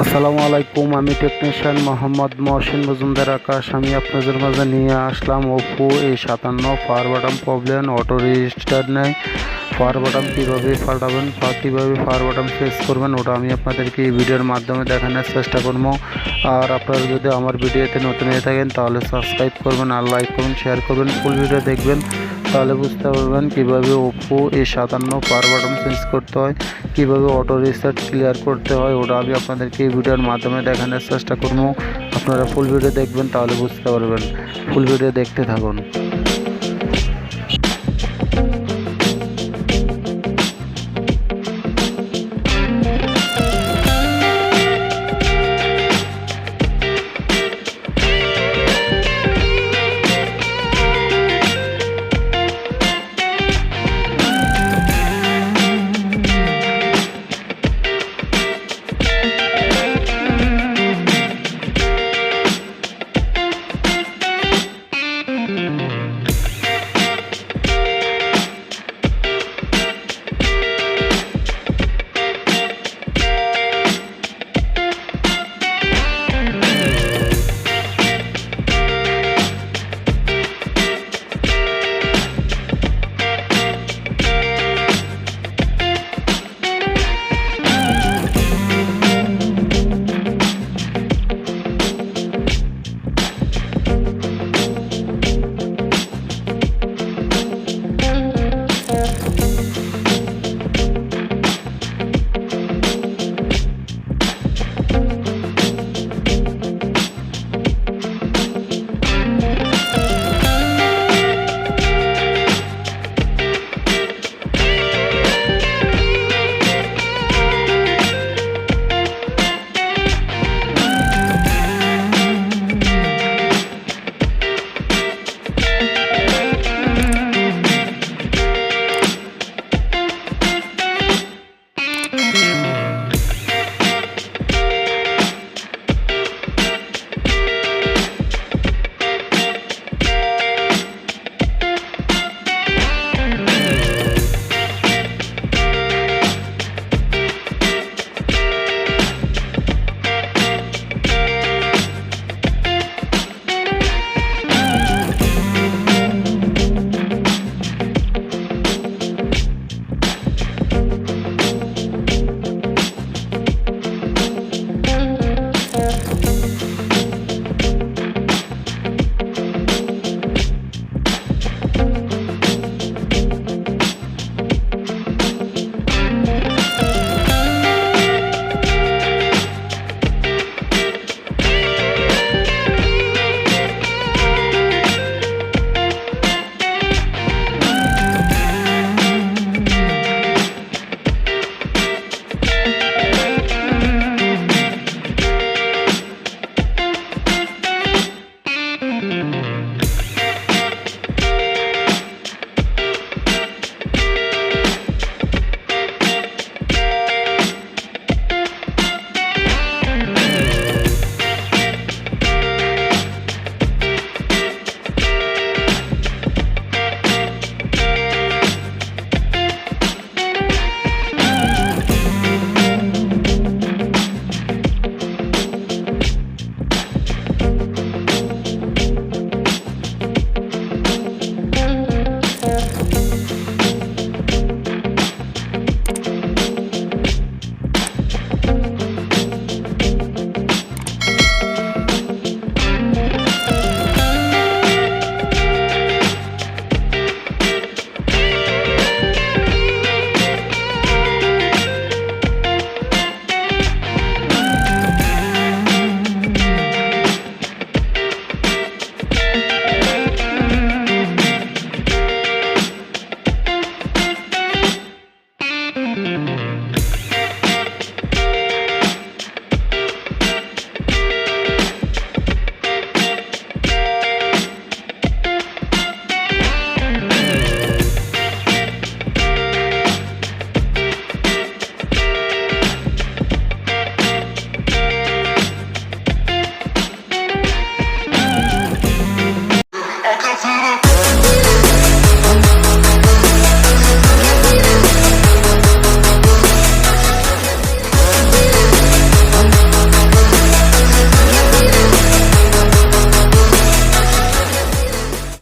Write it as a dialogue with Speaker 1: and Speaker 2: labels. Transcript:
Speaker 1: আসসালামু আলাইকুম, আমি টেকনিশিয়ান মোহাম্মদ মহসিন মজুমদার আকাশ। আমি আপনাদের মাঝে নিয়ে আসলাম Oppo A57 power button problem, auto register নেই। পাওয়ার বাটন কীভাবে পাল্টাবেন বা কীভাবে পাওয়ার বাটন প্রেস করবেন ওটা আমি আপনাদেরকে এই ভিডিওর মাধ্যমে দেখানোর চেষ্টা করব। আর আপনারা যদি আমার ভিডিওতে নতুন হয়ে থাকেন তাহলে সাবস্ক্রাইব করবেন আর লাইক করবেন, শেয়ার করবেন, ফুল ভিডিও দেখবেন, তাহলে বুঝতে পারবেন কীভাবে Oppo A57 power button change করতে হয়, কীভাবে অটো রিস্টার্ট ক্লিয়ার করতে হয় ওটা আমি আপনাদেরকে এই ভিডিওর মাধ্যমে দেখানোর চেষ্টা করব। আপনারা ফুল ভিডিও দেখবেন তাহলে বুঝতে পারবেন। ফুল ভিডিও দেখতে থাকুন।